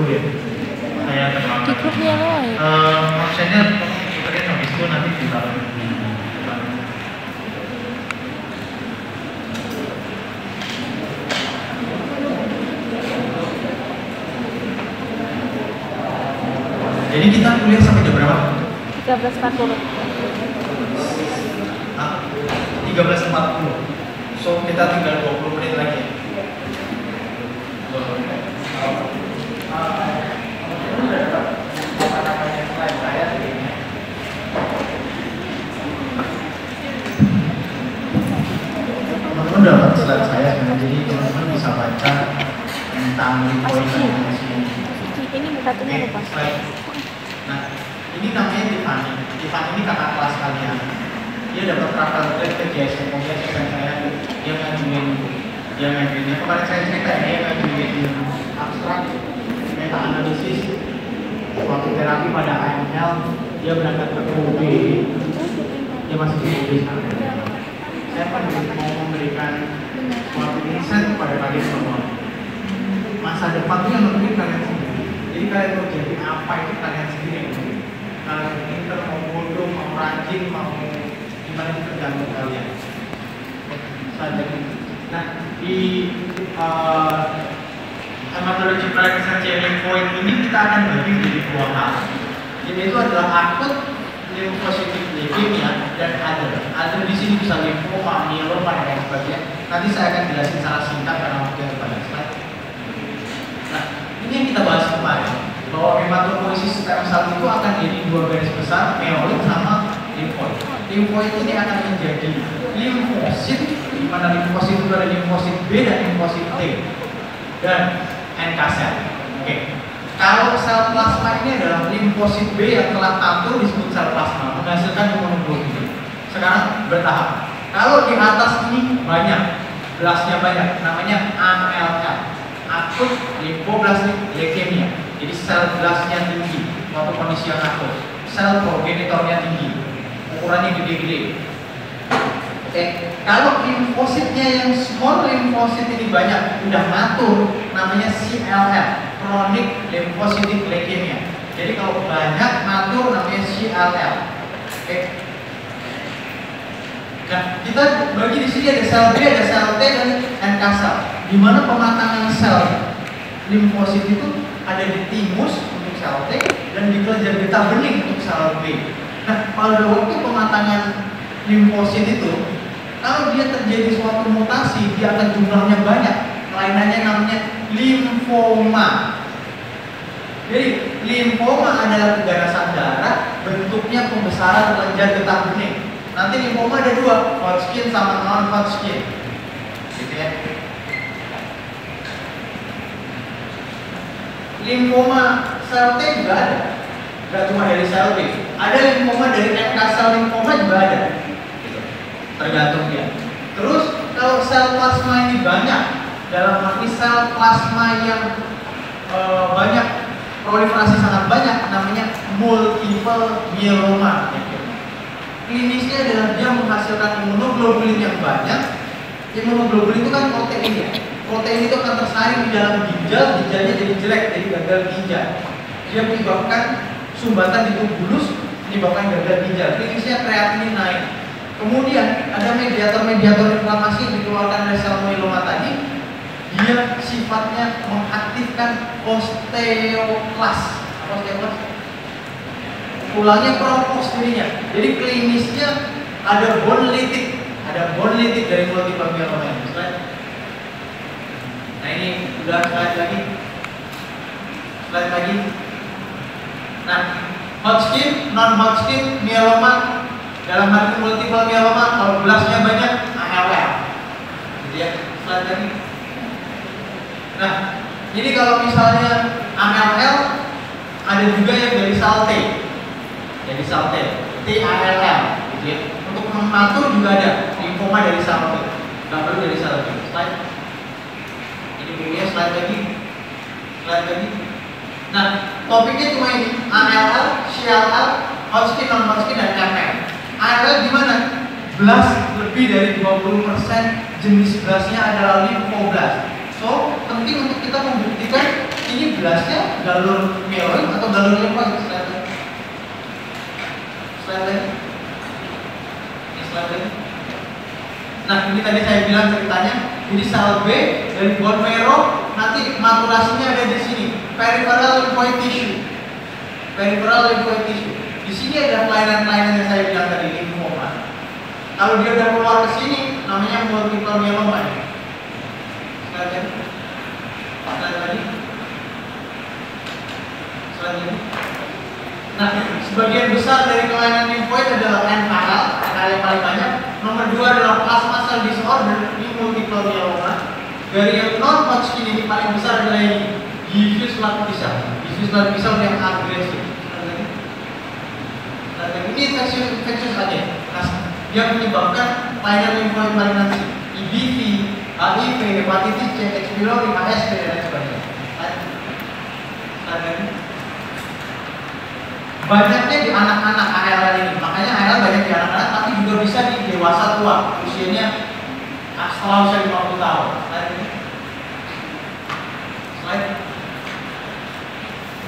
itu ya. Saya terlambat. Di grupnya loh. Maksudnya sebenarnya habis itu nanti ditaruh di depan. Jadi kita kuliah sampai jam berapa? 13.40. 13.40. So kita tinggal 20 menit lagi. Teman-teman dapat slide saya, jadi teman-teman bisa baca tentang poin Ini kartunya lupa. Nah, ini namanya Tiffany. Tiffany ini kakak kelas kalian. Dia dapat travel trip ke GSM. Saya dia ngajuin kemarin saya cerita ya, dia ngajuin abstrak meta analisis suatu terapi pada AML. Dia berangkat ke UB. Dia masih di UB sekarang. Saya mau memberikan suatu insight kepada kalian semua. Masa depan itu yang menentukan kalian sendiri. Jadi kalian mau jadi apa itu kalian sendiri. Kalian pinter, mau bodoh, mau rajin, mau gimana itu tergantung kalian. Nah, di hematologi practice changing point ini kita akan bagi menjadi dua hal. Jadi itu adalah akut limfocytic leukemia dan other. Other di sini bisa limfoma, myeloma dan lain sebagainya. Nanti saya akan jelasin secara singkat karena waktu yang terbatas. Nah, ini yang kita bahas kemarin, bahwa hematopoiesis stem cell itu akan jadi dua garis besar, myeloid sama limfoid. Limfoid ini akan menjadi limfosit, di mana limfosit itu ada limfosit B dan limfosit T dan NK cell. Oke. Kalau sel plasma ini adalah limfosit B yang telah atur disebut sel plasma, menghasilkan imunoglobulin. Sekarang bertahap. Kalau di atas ini banyak, belasnya banyak, namanya ALL. Akut lymphoblastic leukemia. Jadi sel belasnya tinggi waktu kondisi yang akut. Sel progenitornya tinggi, ukurannya gede-gede. Oke, kalau limfositnya yang small limfosit ini banyak, udah ngatur, namanya CLL, chronic lymphocytic leukemia. Jadi kalau banyak ngatur namanya CLL. Oke. Nah, kita bagi di sini ada sel B, ada sel T dan NK cell. Di mana pematangan sel limfosit itu ada di timus untuk sel T dan di kelenjar getah bening untuk sel B. Nah, pada waktu pematangan limfosit itu, kalau dia terjadi suatu mutasi, dia akan jumlahnya banyak. Kelainannya namanya limfoma. Jadi, limfoma adalah keganasan darah, bentuknya pembesaran kelenjar getah bening. Nanti limfoma ada dua, Hodgkin sama non-Hodgkin. Gitu ya. Limfoma sel T juga ada, nggak cuma dari sel B. Ada limfoma dari NK sel limfoma juga ada, gitu. Tergantung dia. Terus kalau sel plasma ini banyak, dalam arti sel plasma yang banyak, proliferasi sangat banyak, namanya multiple myeloma. Klinisnya adalah dia menghasilkan imunoglobulin yang banyak. Imunoglobulin itu kan protein ya. Protein itu akan tersaring di dalam ginjal, ginjalnya jadi jelek, jadi gagal ginjal. Dia menyebabkan sumbatan di tubuh bulus, menyebabkan gagal ginjal. Klinisnya kreatinin naik. Kemudian ada mediator-mediator inflamasi yang dikeluarkan dari sel myeloma tadi. Dia sifatnya mengaktifkan osteoklas. Osteoklas tulangnya keropos jadinya. Jadi klinisnya ada bone lytic, dari multiple myeloma ini. Nah ini udah slide lagi. Nah, Hodgkin, non-Hodgkin, myeloma, dalam arti multiple myeloma, kalau belasnya banyak, ALL. Gitu ya, slide lagi. Nah, jadi kalau misalnya ALL, ada juga yang dari sel T. Jadi sel T, TALL, gitu ya. Untuk mengatur juga ada limfoma dari sel T, nggak perlu dari sel T. Slide. Ini dulunya slide lagi. Nah, topiknya cuma ini: ALL, CLL, Hodgkin, non-Hodgkin, dan MM. ALL gimana? Belas lebih dari 20% jenis belasnya adalah limfoblast. So, penting untuk kita membuktikan ini belasnya galur mieloid atau galur limfoid? Slide lagi. Nah, ini tadi saya bilang ceritanya. Jadi sel B dari bone marrow nanti maturasinya ada di sini. Peripheral lymphoid tissue. Peripheral lymphoid tissue. Di sini ada kelainan-kelainan yang saya bilang tadi, limfoma. Kalau dia udah keluar ke sini, namanya multiple myeloma. Slide lagi. Nah, sebagian besar dari kelainan limfoid adalah NKL, yang paling banyak. Nomor 2 adalah plasma cell disorder, ini multiple myeloma. Dari yang non-Hodgkin ini paling besar adalah ini, diffuse large B-cell. Diffuse large B-cell yang agresif. Ini infeksius aja. Nah, yang menyebabkan kelainan limfoid malignansi, EBV, HIV, hepatitis C, H. pylori, ASD dan lain sebagainya. Banyaknya di anak-anak ALL ini, makanya ALL banyak di anak-anak, tapi juga bisa di dewasa tua, usianya setelah usia 50 tahun. Slide.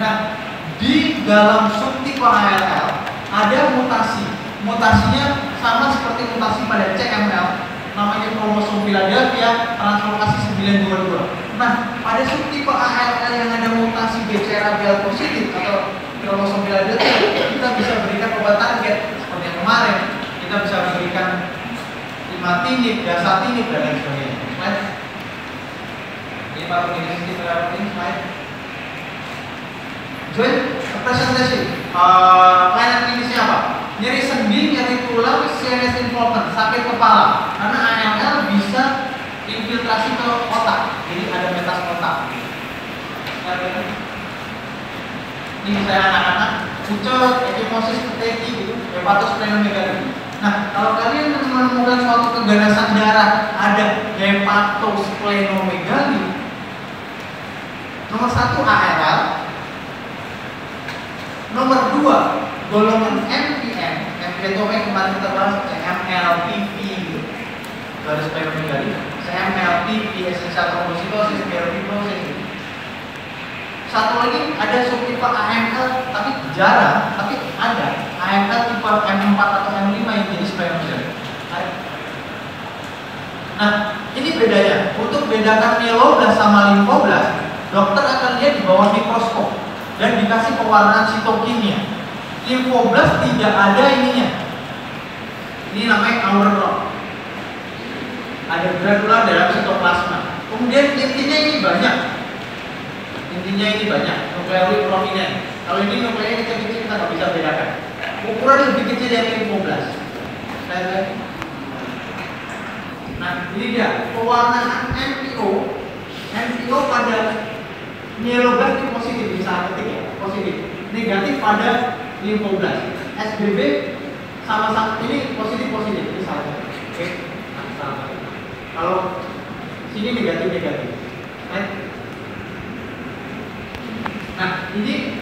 Nah, di dalam subtipe ALL ada mutasi. Mutasinya sama seperti mutasi pada CML, namanya kromosom Philadelphia translokasi 922. Nah, pada subtipe ALL yang ada mutasi BCR-ABL positif atau kromosom Philadelphia, kita bisa berikan obat target seperti yang kemarin. Kita bisa berikan imatinib, dasatinib dan lain sebagainya. Slide. Ini baru ini slide. Join presentation. Kelainan klinisnya apa? Nyeri sendi, nyeri tulang, sinus involvement, sakit kepala. Karena ALL bisa infiltrasi ke otak, jadi ada metas otak. Ini saya anak-anak, pucet, ekimosis, peteki, gitu, hepatosplenomegaly. Nah, kalau kalian menemukan suatu keganasan darah, ada hepatosplenomegaly. Nomor 1 ALL. Nomor 2 golongan MPN. MPN itu yang kemarin kita bahas, CMLPP, garis splenomegaly, CMLPP, essential thrombocytosis, myelofibrosis. Satu lagi ada subtipe AML, tapi jarang, tapi ada AML tipe M4 atau M5 yang jadi splenomegaly. Nah, ini bedanya. Untuk bedakan myeloblas sama limfoblas, dokter akan lihat di bawah mikroskop dan dikasih pewarnaan sitokimia. Limfoblas tidak ada ininya. Ini namanya aureron. Ada granula dalam sitoplasma. Kemudian intinya ini banyak. Nukleoid prominent. Kalau ini nukleoid kecil-kecil kita nggak bisa bedakan. Ukuran lebih kecil dari limfoblas. Nah, ini dia pewarnaan MPO. MPO pada myeloblas itu positif, bisa ketik ya, positif. Negatif pada limfoblas. SBB sama-sama ini positif, ini salah. Oke, salah. Kalau sini negatif. Nah, ini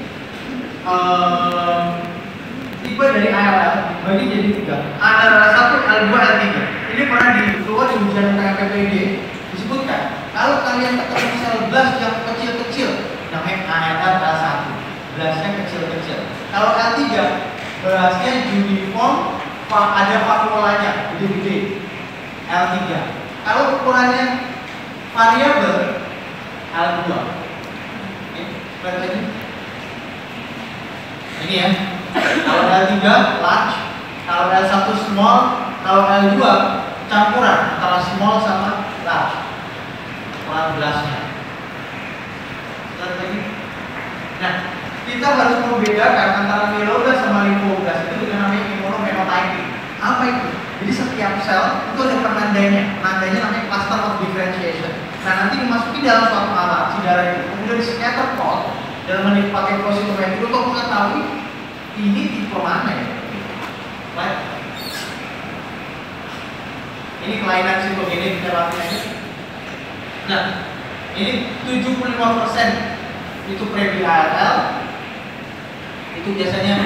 tipe dari ALL bagi jadi 3. ALL1, ALL2, ALL3. Ini pernah dikeluar di ujian KPPD disebutkan kalau kalian ketemu sel blast yang kecil-kecil namanya ALL1. Blastnya kecil-kecil. Kalau L3 blastnya uniform, ada vakuolanya gede-gede. L3. Kalau ukurannya variabel L2. Ini ya. Kalau L3 large, kalau L1 small, kalau L2 campuran antara small sama large. Ukuran gelasnya. Nah, kita harus membedakan antara myeloblas sama limfoblas itu dengan namanya immunophenotyping. Apa itu? Jadi setiap sel itu ada penandanya. Penandanya namanya cluster of differentiation. Nah, nanti dimasuki dalam suatu alat si darah itu, kemudian di scatter plot dan dipakai flow cytometry untuk mengetahui ini tipe mana ya. Right? Ini kelainan sitogenik terapinya. Nah, ini 75% itu pre ALL. Itu biasanya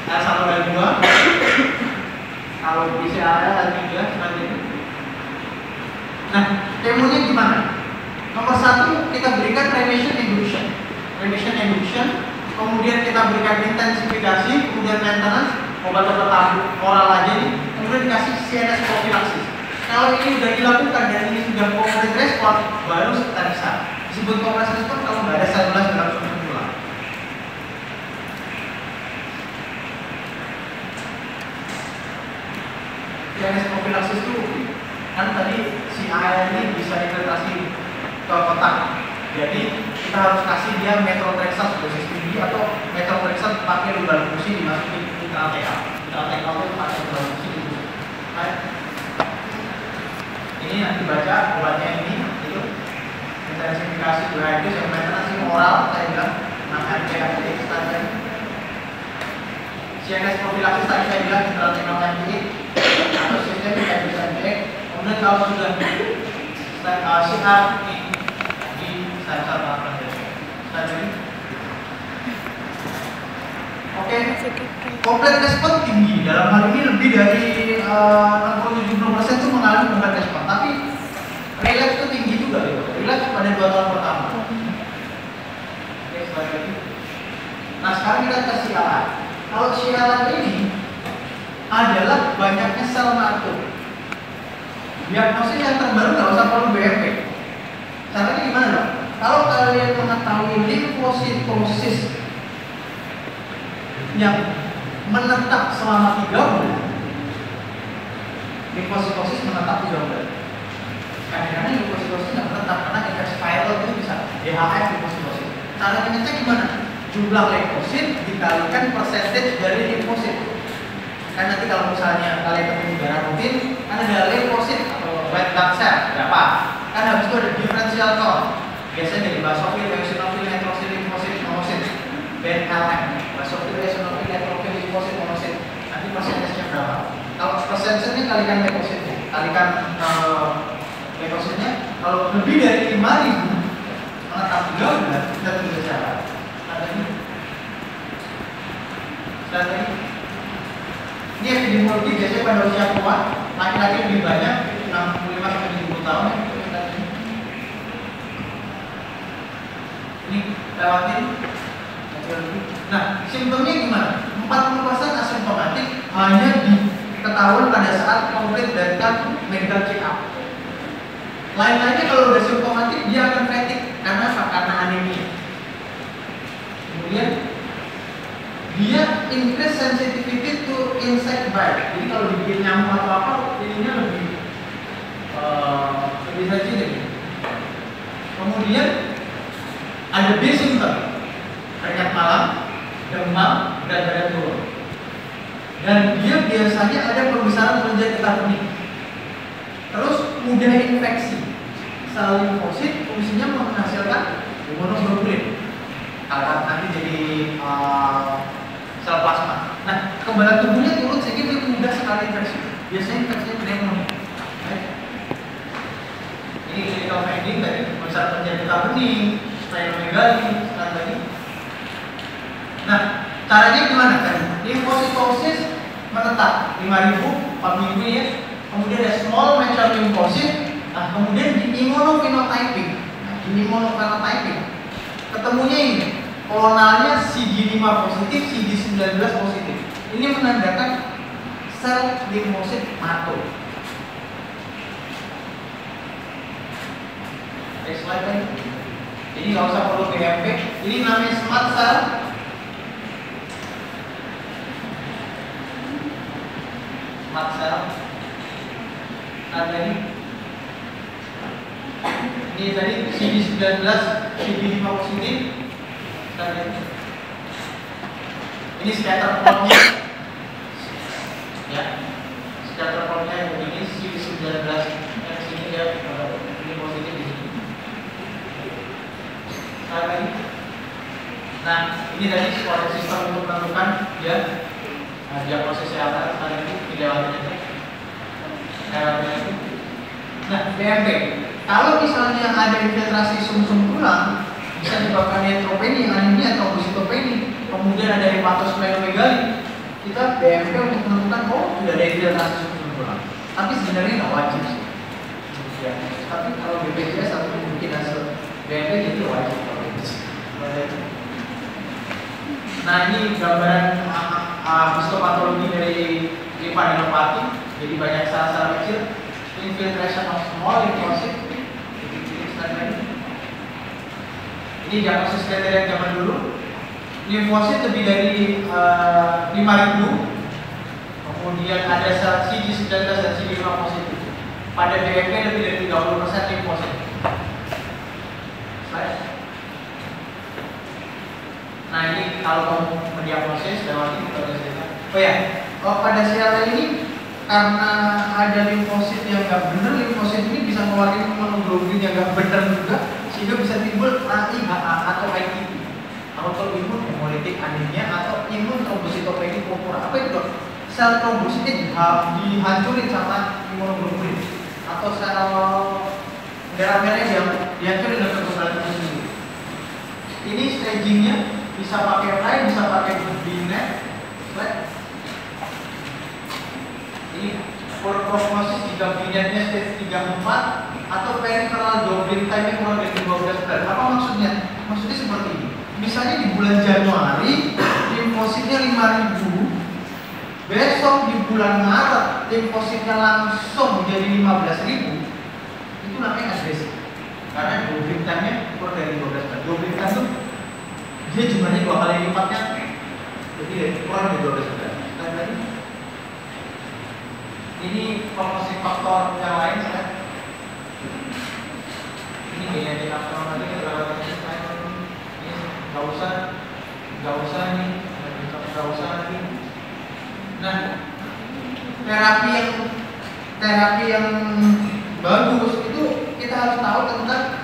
L1 dan 2. Kalau bisa ALL 3 selanjutnya. Nah, kemonya gimana? Nomor 1 kita berikan remission induction. radiation induction, kemudian kita berikan intensifikasi, kemudian maintenance, obat-obat tabur oral aja nih, kemudian dikasih CNS prophylaxis. Kalau ini sudah dilakukan dan ini sudah complete respon, baru kita bisa disebut complete respon kalau nggak ada sel dalam sumsum tulang. CNS prophylaxis itu kan tadi si air ini bisa infiltrasi ke kotak. Jadi kita harus kasih dia methotrexate dosis tinggi atau methotrexate pakai lubang fusi dimasukin ke intrathecal. Intrathecal itu pakai lubang fusi itu. Ini nanti baca obatnya ini itu intensifikasi dihydus yang maintenance oral saya bilang 6 mg standar. CNS prophylaxis tadi saya bilang intrathecal antidote atau sistemik hydus antidote. Kemudian kalau sudah CR di sensor apa saja. Oke, complete respon tinggi. Dalam hal ini lebih dari 60-70% itu mengalami complete respon. Tapi relapse itu tinggi juga gitu. Relapse pada 2 tahun pertama. Oke, sekali lagi. Nah sekarang kita ke siaran. Kalau siaran ini adalah banyaknya sel matur. Diagnosis yang terbaru nggak usah perlu BMP. Caranya gimana dong? Kalau kalian mengetahui limfositosis yang menetap selama 3 bulan, limfositosis menetap 3 bulan. Kadang-kadang limfositosis yang menetap karena infeksi viral itu bisa DHF limfositosis. Cara ngecek gimana? Jumlah leukosit dikalikan persentage dari limfosit. Kan nanti kalau misalnya kalian ketemu darah rutin, kan ada leukosit atau white blood cell berapa? Kan habis itu ada differential count. Biasanya dari basofil, eosinofil, neutrosil, limfosit, monosit, BNLM, basofil, eosinofil, neutrosil, limfosit, monosit. Nanti persentasenya berapa? Kalau persentasenya kalikan leukositnya, kalikan leukositnya. Kalau lebih dari 5.000 menetap 3 bulan, kita bisa cara. Strategi. Ini epidemiologi biasanya pada usia tua, laki-laki lebih banyak 65-70 tahun. Ini lewatin. Nah, simptomnya gimana? 40% asimptomatik hanya diketahui pada saat komplit dan medical check up. Lain-lainnya kalau udah simptomatik dia akan fatigue karena apa? Karena anemia. Kemudian dia increase sensitivity to insect bite. Jadi kalau dibikin nyamuk atau apa, ininya lebih sensitif. Kemudian ada B symptom, keringat malam, demam, berat badan turun. Dan dia biasanya ada pembesaran kelenjar getah bening. Terus mudah infeksi. Sel limfosit fungsinya menghasilkan imunoglobulin. Kalau nanti jadi sel plasma. Nah, kekebalan tubuhnya turun sehingga dia mudah sekali infeksi. Biasanya infeksinya pneumonia. Ini clinical finding dari pemeriksaan kelenjar getah bening, splenomegaly, sekali lagi. Nah, caranya gimana kan? Limfositosis menetap 5.000 4 minggu ya. Kemudian ada small mature lymphocyte. Nah, kemudian di immunophenotyping. Ketemunya ini, klonalnya CD5 positif, CD19 positif. Ini menandakan sel limfosit matur. Next slide lagi. Ini nggak usah perlu BMP. Ini namanya smart cell. Smart cell. Ada ini tadi CD19, CD5 positif. Ini scatter plotnya, ya. Scatter plotnya yang begini, CD19 yang sini dia ini positif di sini. Lagi. Nah, ini tadi suatu sistem untuk menentukan ya diagnosis kesehatan sekali lagi dilewatin aja. Nah, BMP. Kalau misalnya ada infiltrasi sumsum tulang, bisa menyebabkan neutropenia, anemia, trombositopenia, kemudian ada hepatosplenomegaly, kita BMP untuk menentukan sudah ada infiltrasi sumsum tulang. Tapi sebenarnya nggak wajib sih. Ya, tapi kalau BPJS atau mungkin hasil BMP jadi wajib kalau BPJS. Nah ini gambaran histopatologi dari limfadenopati. Jadi banyak sel-sel kecil, infiltration of small lymphocyte. Ini diagnosis kriteria zaman dulu. Limfosit lebih dari 5.000. Kemudian ada sel CD19 dan CD5 positif. Pada BMP lebih dari 30% limfosit. Nah ini kalau mau mendiagnosis lewat kita bisa. Oh ya, pada sel ini karena ada limfosit yang nggak benar, limfosit ini bisa mengeluarkan imunoglobulin yang nggak benar juga, sehingga bisa timbul IHA atau ITP, autoimun hemolytic anemia atau imun trombositopenia purpura. Apa itu dok? Sel trombositnya dihancurin sama imunoglobulin, atau sel darah merah yang dihancurin dengan kekebalan tubuh sendiri. Ini stagingnya bisa pakai line, bisa pakai binet. Ini prognosis jika binetnya stage 3-4 atau peripheral doubling time kurang dari 12 bulan. Apa maksudnya? Maksudnya seperti ini. Misalnya di bulan Januari limfositnya 5.000, besok di bulan Maret limfositnya langsung menjadi 15.000, itu namanya agresif. Karena doubling time-nya kurang dari 12 bulan. Doubling time itu dia jumlahnya 2 kali lipatnya, jadi kurang dari 12 bulan. Ini prognostik faktor yang lain kan? Ini genetik abnormal ini nggak usah nih, nggak usah lagi. Nah, terapi yang bagus itu kita harus tahu tentang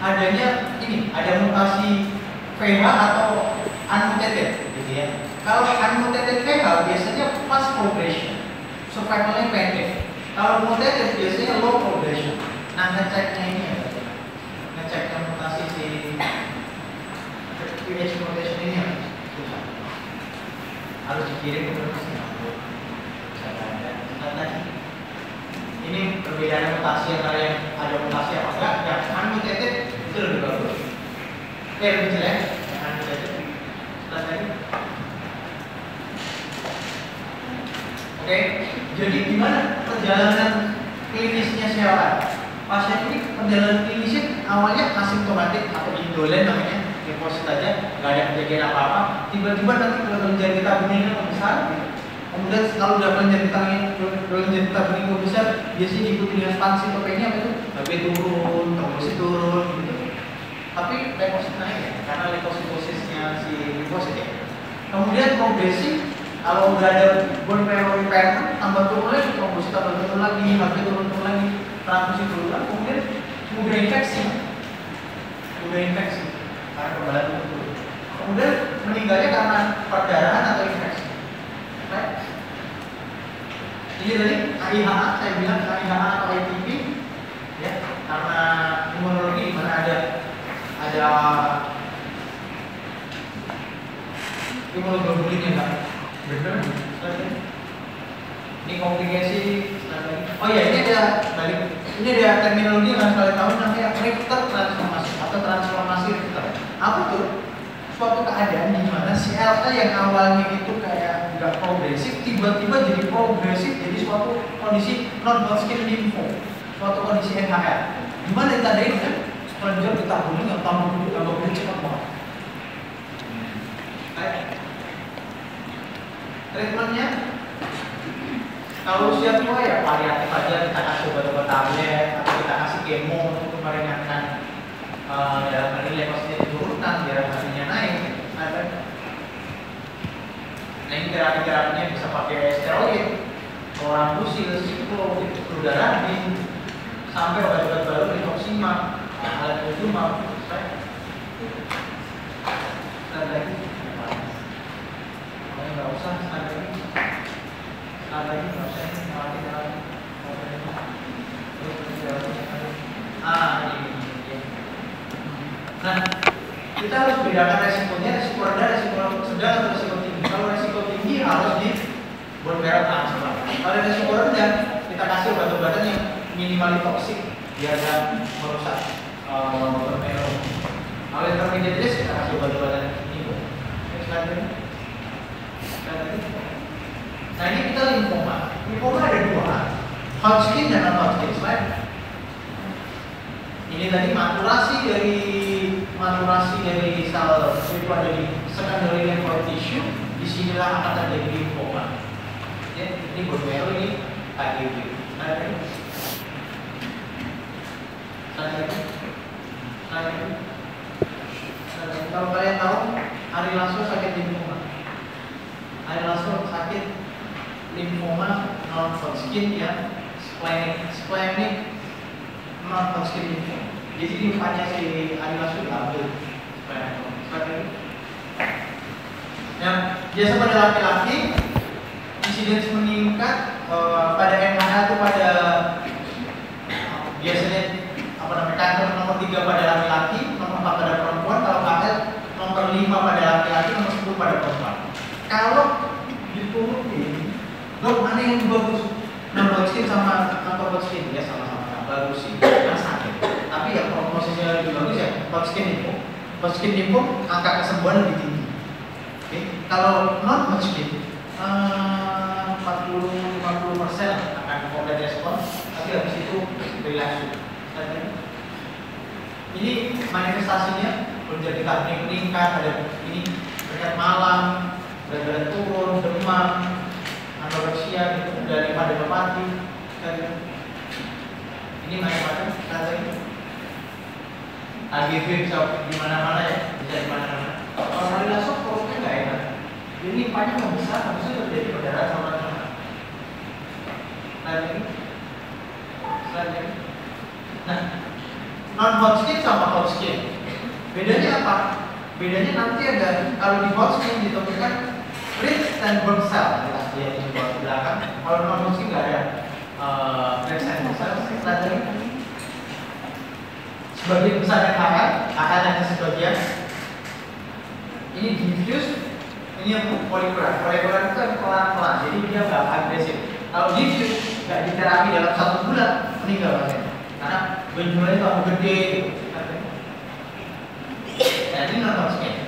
adanya ini, ada mutasi VH atau unmutated, gitu ya. Kalau unmutated VH biasanya fast progression, survivalnya pendek. Kalau mutated biasanya low progression. Nah, ngeceknya ini ya, ngeceknya mutasi si PH mutation ini ya, susah. Harus dikirim ke produksi. Ini perbedaan mutasi antara yang ada mutasi apa enggak, yang unmutated itu lebih bagus. Lebih jelek, yang unmutated. Oke, jadi gimana perjalanan klinisnya siapa? Pasien ini perjalanan klinisnya awalnya asimptomatik atau indolen namanya, limfosit aja, nggak ada kejadian apa-apa. Tiba-tiba nanti kelenjar getah beningnya membesar. Kemudian kalau udah kelenjar getah bening membesar, biasanya diikuti dengan spansitopenia apa itu? HB turun, trombosit turun, gitu. Tapi limfosit naik ya, karena leukositosisnya si limfosit ya. Kemudian progresif. Kalau udah ada bone marrow impairment, tambah turun lagi, trombosit tambah turun lagi, HB turun lagi, transfusi turun lagi, kemudian infeksi, karena kekebalan tubuh. Kemudian meninggalnya karena perdarahan atau infeksi. Right? Ini tadi IHA, saya bilang IHA atau ITP, ya, karena imunologi di mana ada imunoglobulin yang enggak benar. Ini komplikasi. Oh ya, ini ada terminologi yang harus kalian tahu, namanya Richter transformasi atau transformasi Richter. Apa tuh? Suatu keadaan di mana sel yang awalnya itu kayak nggak progresif, tiba-tiba jadi progresif, jadi suatu kondisi non-Hodgkin lymphoma, suatu kondisi NHL. Gimana ditandain kan? Kelenjar getah bening yang tambah cepat banget. Treatmentnya kalau usia tua ya variatif aja, kita kasih obat-obat tablet atau kita kasih kemo untuk meringankan dalam hal ini leukositnya diturunkan biar hasilnya naik. Nah ini terapinya bisa pakai steroid, korambusil, siklo, fludarabin, sampai obat-obat baru rituximab, alendronimab, lagi. Nggak usah sekali lagi nggak usah ini ini. Nah, kita harus bedakan resikonya, resiko rendah, resiko sedang atau resiko tinggi. Kalau resiko tinggi harus di bone marrow transfer. Kalau resiko rendah, kita kasih obat-obatan yang minimally toksik biar tidak merusak bone marrow. Kalau intermediate risk kita kasih obat-obatan ini. Nah ini kita limfoma. Limfoma ada dua, Hodgkin dan non-Hodgkin. Slide. Ini tadi maturasi dari sel itu ada di secondary lymphoid tissue. Disinilah akan terjadi limfoma. Ya, ini bone marrow, ini KGB. Kalau kalian tahu, Ari Lasso sakit limfoma. Ari Lasso sakit limfoma non-Hodgkin ya, splenic non-Hodgkin limfoma. Jadi limfanya si Ari Lasso diambil. Nah, biasa pada laki-laki insidens meningkat pada MHL itu pada biasanya kanker nomor 3 pada laki-laki, nomor 4 pada perempuan. Kalau KL nomor 5 pada laki-laki, nomor 10 pada perempuan. Kalau diturutin, dok mana yang bagus? Non-Hodgkin sama non-Hodgkin ya sama-sama bagus sih, yang sakit. Tapi yang prognosisnya lebih bagus ya Hodgkin limfo, angka kesembuhan lebih tinggi. Oke, kalau non-Hodgkin 40-50% akan complete respon, tapi habis itu relapse. Ini manifestasinya menjadi kardionik meningkat, ada ini dekat malam, berat badan turun, demam, anoreksia, gitu, dari padopati. Ini macam-macam katanya. AGV bisa di mana-mana ya, bisa di mana-mana. Kalau Ari Lasso prosesnya nggak enak. Ini limpahnya membesar, harusnya terjadi perdarahan sama sama. Nah, non-Hodgkin sama Hodgkin. Bedanya apa? Bedanya nanti ada, kalau di Hodgkin ditemukan Fritz and Burn cell, ya di belakang. Kalau non-Hodgkin nggak ada Fritz and Burn cell. Sebagian besar yang AL hanya sebagian. Ini diffuse, ini yang polikular. Polikular itu kan pelan-pelan, jadi dia nggak agresif. Kalau diffuse nggak diterapi dalam 1 bulan, meninggal pasien. Karena benjolannya terlalu gede. Nah, ini non-Hodgkin.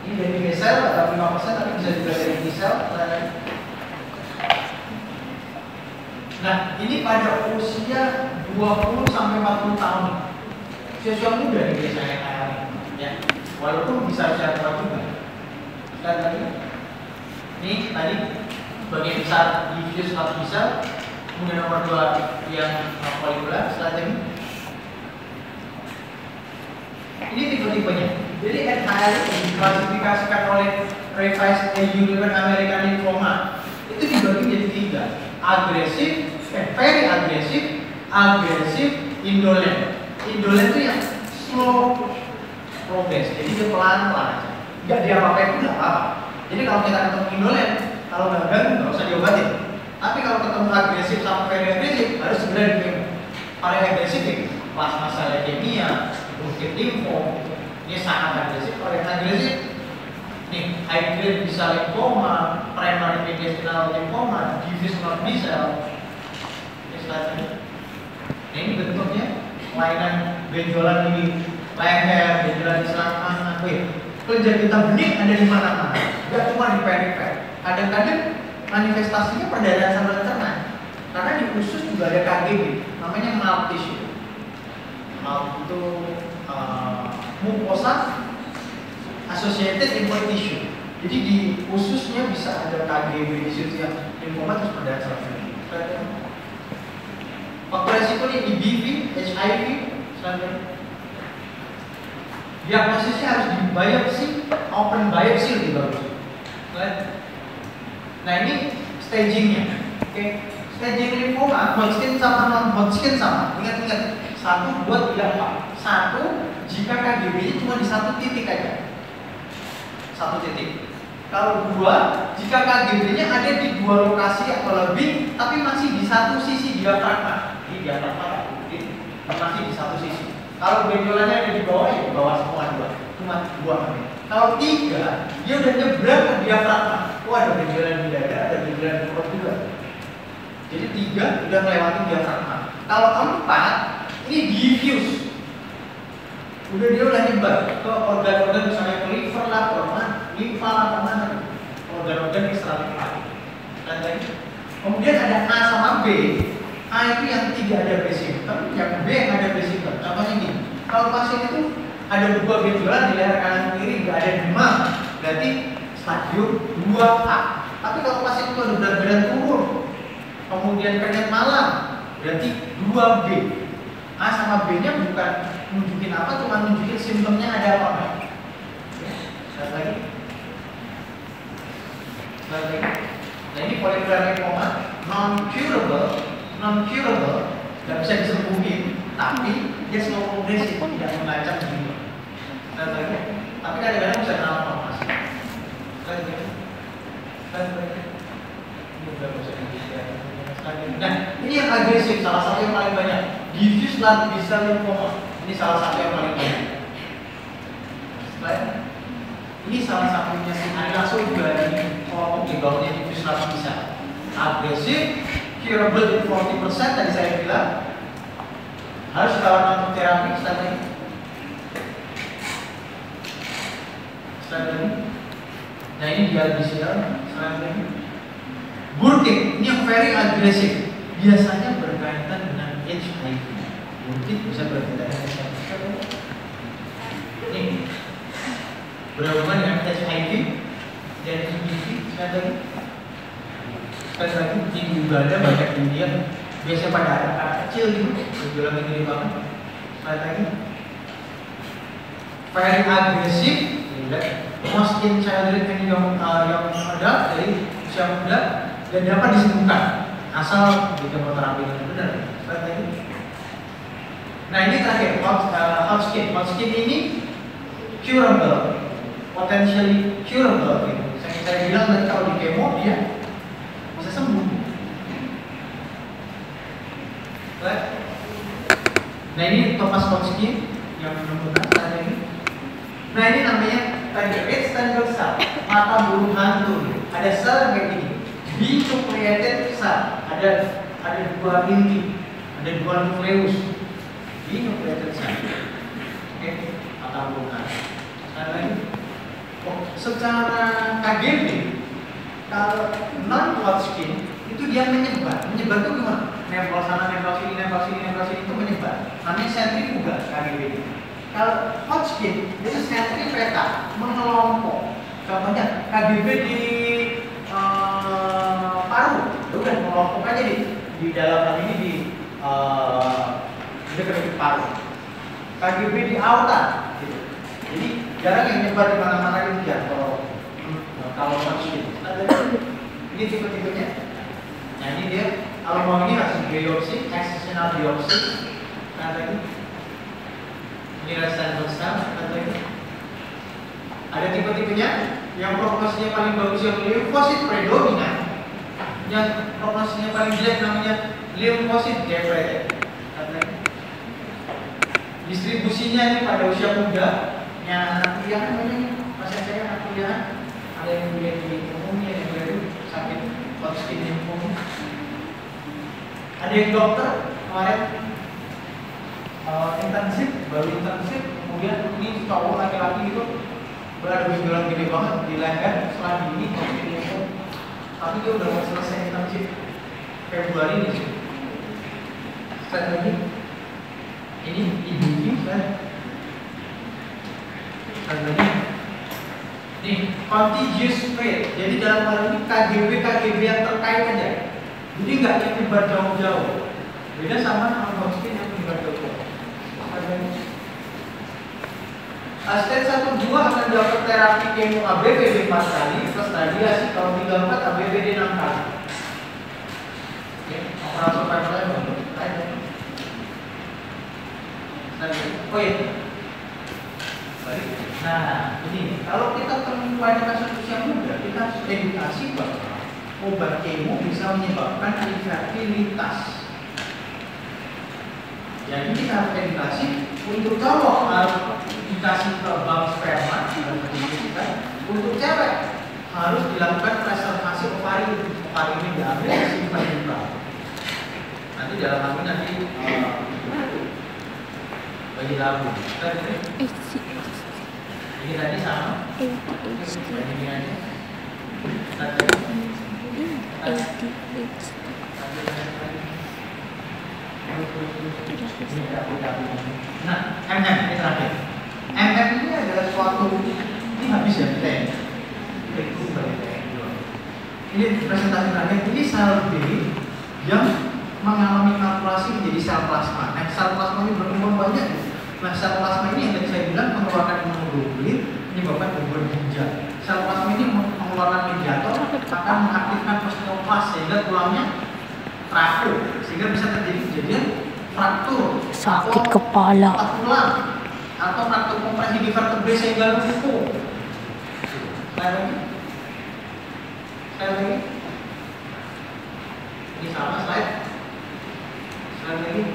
Ini dari B cell atau 5%, tapi bisa juga dari T cell. Nah, ini pada usia 20 sampai 40 tahun. Usia muda nih biasanya kayak ya. Walaupun bisa usia tua juga. Dan tadi ini tadi bagian besar diffuse atau bisa. Kemudian nomor 2 yang polikular strategi. Ini tipe-tipenya. Jadi NHL itu diklasifikasikan oleh Revised European American Lymphoma itu dibagi menjadi 3. Agresif, very agresif, indolent. Indolent itu yang slow progress, jadi dia pelan-pelan aja. Nggak diapa-apain pun nggak apa-apa. Jadi kalau kita ketemu indolent, kalau nggak ganggu nggak usah diobatin. Tapi kalau ketemu agresif sama very agresif, harus segera dikemo. Paling agresif ya, plasma sel leukemia, Hodgkin limfo, ini sangat agresif. Kalau yang agresif, nih high grade bisa lymphoma, primary intestinal lymphoma, diffuse large B-cell. Nah, ini bentuknya kelainan benjolan di leher, benjolan di selangkah, kelenjar getah bening ada di mana-mana, nggak cuma di perifer. Kadang-kadang manifestasinya perdarahan saluran cerna, karena di usus juga ada KGB, namanya mouth tissue. Mouth itu mucosa associated lymphoid tissue. Jadi di ususnya bisa ada KGB di situ yang limfoma terus perdarahan saluran cerna. Faktor resiko ini EBV, HIV, diagnosisnya harus di biopsi, open biopsi lebih bagus. Nah ini stagingnya, oke? Staging limfoma, Hodgkin sama non-Hodgkin sama. Ingat-ingat, 1, 2, 3, 4. 1, jika KGB-nya cuma di 1 titik aja, 1 titik. Kalau 2, jika KGB-nya ada di 2 lokasi atau lebih, tapi masih di 1 sisi diafragma. Di diafragma masih di 1 sisi. Kalau benjolannya ada di bawah, ya di bawah semua 2. Cuma 2. Kalau 3, dia udah nyebrang ke diafragma. Oh, ada benjolan di dada, ada benjolan di perut juga. Jadi 3 udah melewati diafragma. Kalau 4, ini diffuse. Udah dia udah nyebar ke organ-organ misalnya ke liver lah, ke limfa lah, kemana? Organ-organ ekstralimfatik. Dan lagi. Kemudian ada A sama B. A itu yang tidak ada base symptom, yang B yang ada base symptom. Contohnya gini, kalau pasien itu ada buah gejala di leher kanan kiri, nggak ada demam, berarti stadium 2A. Tapi kalau pasien itu ada berat badan turun, kemudian keringat malam, berarti 2B. A sama B-nya bukan nunjukin apa, cuma nunjukin simptomnya ada apa enggak. Lihat lagi. Lihat lagi. Nah ini follicular lymphoma non-curable, nggak bisa disembuhin, tapi dia slow progression, tidak mengancam jiwa. Lihat lagi. Tapi kadang-kadang bisa kenal mas. Lihat lagi. Lihat lagi. Ini udah bisa dilihat. Nah ini yang agresif, salah satu yang paling banyak. Diffuse large B-cell lymphoma. Ini salah satu yang paling banyak. Ini salah satunya si Anilaso juga ini kelompok di bawahnya diffuse large B-cell. Agresif, curable in 40% tadi saya bilang. Harus ditawarkan untuk terapi setelah ini. Nah ini dia B-cell. Selanjutnya Burkitt, ini yang very agresif. Biasanya berkaitan dengan HIV. Burkitt bisa berkaitan dengan HIV. Ini berhubungan dengan HIV dan HPV. Sekali lagi di Uganda banyak India. Biasanya pada anak kecil gitu, berjualan ini banget. Sekali lagi, very agresif. Most in childhood yang ada dari usia muda dan dapat disembuhkan asal kemoterapi yang benar. Nah ini terakhir Hodgkin ini curable, potentially curable. Gitu. Saya bilang tadi kalau di kemo dia bisa sembuh. Nah ini Thomas Hodgkin yang menemukan saat ini. Nah ini namanya tadi red standard cell, mata burung hantu. Ada sel yang kayak gini, binucleated cell. Ada dua inti, ada dua nukleus. Binucleated cell. Oke, mata burung hantu. Sekali lagi. Oh, secara KGB, kalau non-Hodgkin itu dia menyebar. Menyebar itu gimana? Nempel sana, nempel sini, nempel sini, nempel sini itu menyebar. Namanya sentrifuga KGB. Kalau Hodgkin itu sentripeta, mengelompok. Contohnya KGB di paru, udah mengelompok aja di dalam ini di dekat paru. KGB di aorta, gitu. Jadi jarang yang nyebar di mana-mana gitu ya kalau Hodgkin. Ini tipe-tipenya. Nah ini dia, kalau mau ini hasil biopsi, excisional biopsi. Nah lagi, ini restant cell. Ada tipe-tipenya. Yang prognosisnya paling bagus yang limfosit predominan. Yang prognosisnya paling jelek namanya limfosit depleted. Distribusinya ini pada usia muda. Yang anak kuliah namanya pasien saya anak kuliah. Ada yang kuliah di umumnya, ada yang kuliah di sakit Hodgkin lymphoma. Ada yang dokter kemarin intensif, baru intensif, kemudian ini cowok laki-laki itu berada gejala gede banget di leher setelah ini Hodgkin lymphoma. Tapi dia udah mau selesai intensif Februari ini. Sekali lagi, ini ibu kan. Sekali lagi, nih contagious spread. Jadi dalam hal ini KGB yang terkait aja. Jadi nggak yang menyebar jauh-jauh. Beda sama Hodgkin yang menyebar jauh-jauh. Stage 1-2 akan dapat terapi kemo ABCD 4 kali plus radiasi. Kalau 3-4 ABCD 6 kali. Oke, operator pipeline baru. Oh iya. Nah, ini kalau kita temukan kasus usia muda, kita harus edukasi bahwa obat kemo bisa menyebabkan infertilitas. Jadi kita harus edukasi untuk cowok harus dikasih ke bank sperma kita. Untuk cewek harus dilakukan preservasi ovari ini diambil disimpan di bank. Nanti dalam hal ini nanti bagi labu. Ini tadi sama. Ini aja. Nah, MM ini terakhir. MM ini adalah suatu ini habis ya kita ya. Ini presentasi terakhir. Ini sel B yang mengalami kalkulasi menjadi sel plasma. Nah, sel plasma ini berkembang banyak. Nah, sel plasma ini yang tadi saya bilang mengeluarkan imunoglobulin menyebabkan gangguan ginjal. Sel plasma ini mengeluarkan mediator akan mengaktifkan osteoklas sehingga tulangnya rapuh, sehingga bisa terjadi kejadian fraktur, sakit kepala, tulang, atau fraktur kompresi di vertebrae sehingga lumpuh. Saya lagi. Ini sama slide lagi.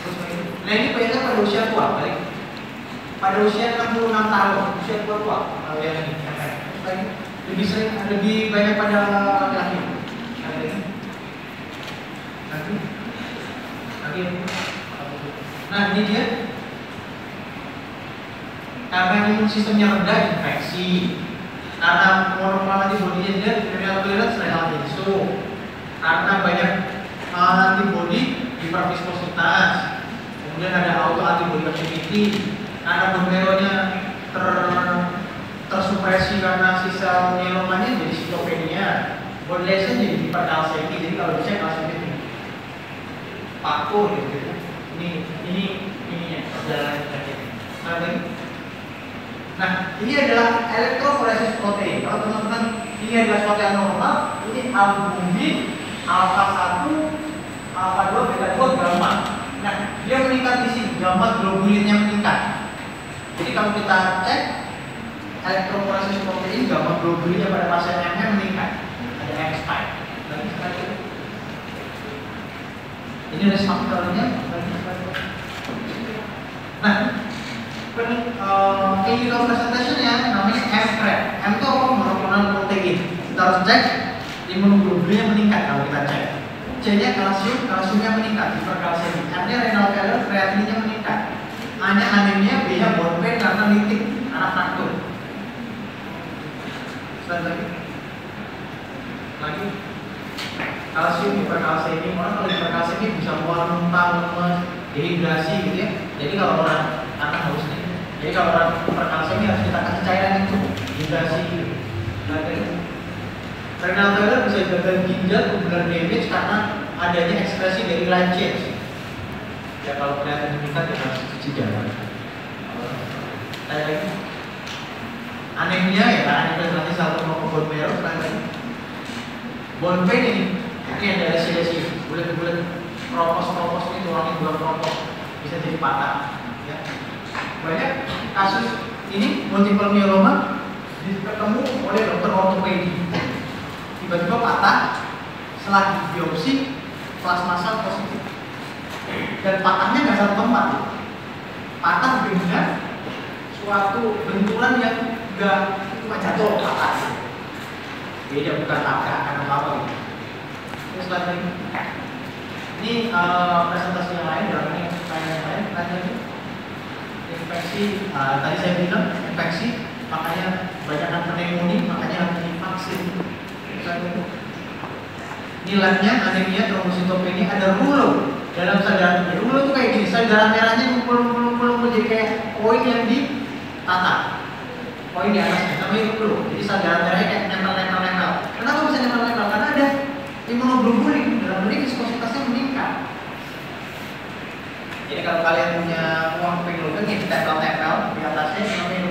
Terus lagi. Nah, ini pada usia tua, balik. Pada usia 66 tahun, usia tua. Kalau yang ini, lebih sering, lebih banyak pada laki-laki. Lagi. Nah, ini dia. Karena imun sistemnya rendah, infeksi. Karena monoklonar antibodinya dia renal clearance renal isu. Karena banyak antibodi hiperviskositas. Kemudian ada auto antibody activity. Karena bone marrow-nya tersupresi karena sisa myelomanya jadi sitopenia. Bone lesion jadi hiperkalsemi. Jadi kalau dicek langsung ini faktor gitu. Ininya perjalanan penyakitnya. Nah, ini adalah elektroforesis protein. Kalau teman-teman ini adalah suatu yang normal, ini albumin, alpha 1, alpha 2, beta 2, gamma. Nah, dia meningkat di sini, gamma globulinnya meningkat. Jadi kalau kita cek elektroforesis protein, gamma globulinnya pada pasien MM meningkat. Ada M-spike. Ini resep faktornya. Nah, clinical presentation-nya namanya M-CREP. M itu apa? Monoclonal protein. Kita harus cek imunoglobulinnya meningkat kalau kita cek. C-nya kalsiumnya meningkat, hiperkalsemi. M-nya renal failure, kreatininnya meningkat. A-nya anemia, B-nya bone pain karena litik, karena fraktur. Lagi. Kalsium, hiperkalsemi. Orang kalau hiperkalsemi bisa mual-muntah, lemes, dehidrasi gitu ya. Jadi kalau orang karena haus nih. Jadi kalau orang hiperkalsemi harus kita kasih cairan itu, dehidrasi. Renal failure bisa gagal ginjal, tubular damage karena adanya ekspresi dari line change. Ya kalau kelihatan meningkat ya harus cuci darah. Lagi. Anemia ya karena infiltrasi sel tulang bone marrow lagi. Bone pain ini ada lesi-lesi, bulat-bulat, kropos ini tulangnya bulat kropos bisa jadi patah. Ya. Banyak kasus ini multiple myeloma ketemu oleh dokter ortopedi. Tiba-tiba patah setelah biopsi plasma sel positif. Dan patahnya nggak satu tempat, patah dengan suatu benturan yang nggak cuma jatuh patah. Beda bukan tabrakan atau apa gitu. Terus lagi ini presentasi yang lain, yang lain tadi infeksi. Tadi saya bilang infeksi, makanya banyakkan pneumonia, makanya harus divaksin. Nilainya anemia, trombositopenia, ada rulo dalam sel darah. Rulo itu kayak gini, sel darah merahnya ngumpul jadi kayak koin yang ditata. Koin di atasnya, namanya rulo. Jadi sel darah merahnya kayak nempel. Kenapa bisa nempel? Karena ada imunoglobulin, dalam ini viskositasnya meningkat. Jadi kalau kalian punya uang pengen ini tempel di atasnya namanya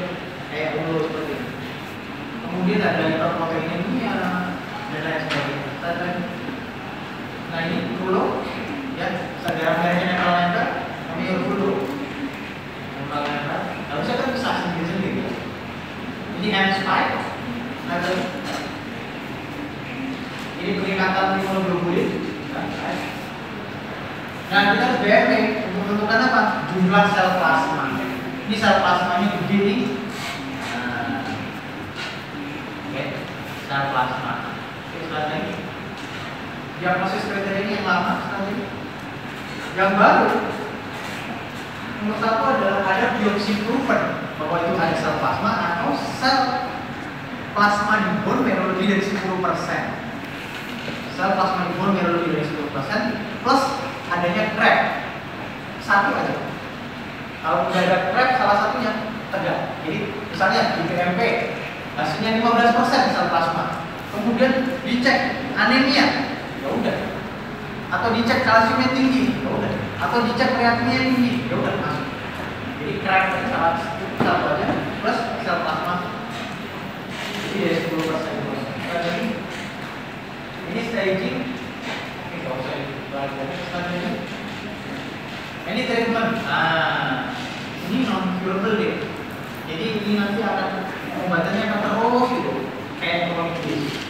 kayak rulo seperti ini. Kemudian ada hiperproteinemia dan lain sebagainya. Nah ini rulo, ya, sel darah merahnya nempel, namanya rulo. Nempel. Lalu saya kan bisa sendiri. Ini M-spike. Ini peningkatan imunoglobulin. Nah kita harus BMP untuk menentukan apa? Jumlah sel plasma. Ini sel plasmanya gede nih. Oke, sel plasma. Lagi. Diagnosis kriteria ini yang lama sekali. Yang baru Nomor satu adalah ada biopsi proven bahwa itu ada sel plasma atau sel plasma di bone marrow lebih dari 10%. Sel plasma di bone marrow lebih dari 10% plus adanya CREB. Satu aja. Kalau udah ada CREB salah satunya tegak. Jadi misalnya di PMP hasilnya 15% sel plasma. Kemudian dicek anemia, ya udah. Atau dicek kalsiumnya tinggi, ya udah. Atau dicek kreatinnya tinggi, ya udah masuk. Jadi CREB salah satu aja plus sel plasma. Jadi ya 10%. Ini staging. Ini nggak usah dibalik. Ini treatment. Nah, ini non curable deh. Jadi ini nanti akan obatannya akan terus gitu, kayak chronic disease.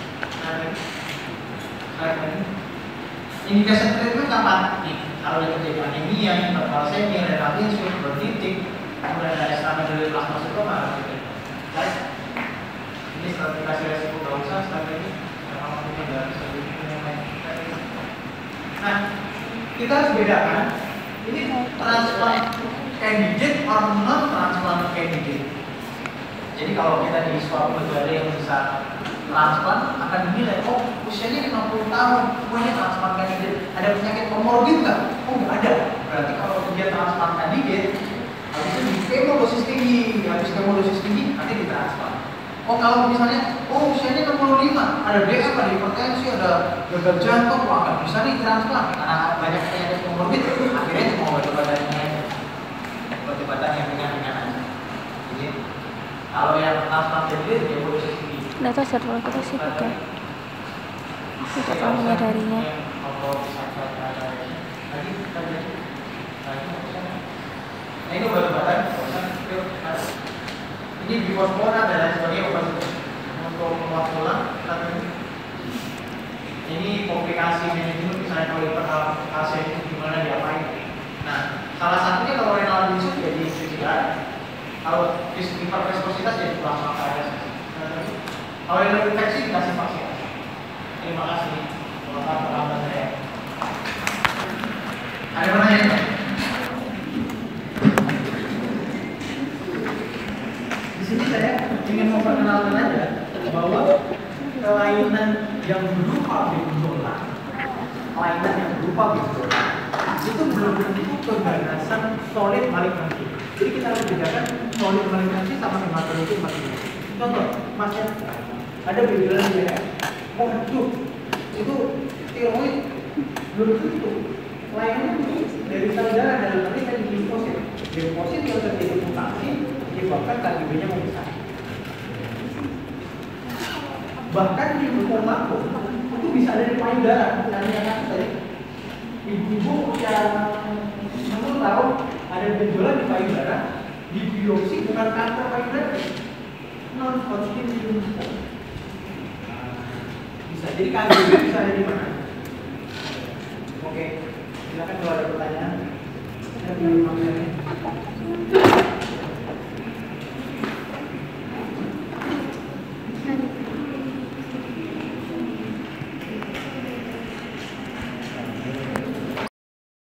Indikasi treatment apa? Nih, kalau ada terjadi anemia, hiperkalsemia, renal insulin, bertitik, kemudian ada estamadeli plasmacytoma, gitu. Baik. Ini stratifikasi resiko nggak usah, strategi kalau kita nggak bisa Nah, kita harus bedakan ini transplant candidate or non transplant candidate. Jadi kalau kita di suatu negara yang bisa transplant akan dinilai, oh usianya 50 tahun, ini transplant candidate, ada penyakit komorbid nggak? Oh nggak ada. Berarti kalau dia transplant candidate, habis itu di kemodosis tinggi, habis kemodosis tinggi nanti ditransplant. Oh kalau misalnya, oh usianya 65, ada DM, ada hipertensi, ada gagal jantung, wah nggak bisa nih transplant karena banyak penyakit komorbid. Akhirnya cuma obat-obatan yang ringan-ringan aja. Jadi kalau yang transplant candidate dia boleh tinggi. Data server kita sih bukan. Tidak tahu menyadarinya. Nah ini obat-obatan. Ini bifospon adalah sebagai obat untuk penguat ini komplikasi manajemen misalnya kalau hiperkalsium itu gimana diapain. Nah, salah satunya kalau renal insulin jadi infusi darah. Kalau hiperviskositas jadi plasma karet. Kalau yang infeksi dikasih vaksinasi. Terima kasih. Kalau terlambat saya. Ada pertanyaan? Di sini saya ingin memperkenalkan aja bahwa kelainan yang berupa benjolan, itu belum tentu keganasan solid malignansi. Jadi kita harus bedakan solid malignansi sama hematologi malignansi. Contoh, masnya ada benjolan di leher, itu tiroid belum tentu. Lainnya dari sel darah dalam arti tadi limfosit. Limfosit yang terjadi mutasi menyebabkan KGB-nya membesar. Bahkan di limfoma itu bisa ada di payudara. Nanti yang tadi ibu-ibu yang 10 tahun ada benjolan di payudara, di biopsi bukan kanker payudara, non-Hodgkin lymphoma. Bisa jadi KGB bisa ada di mana? Oke, silakan kalau ada pertanyaan. Saya pilih materinya.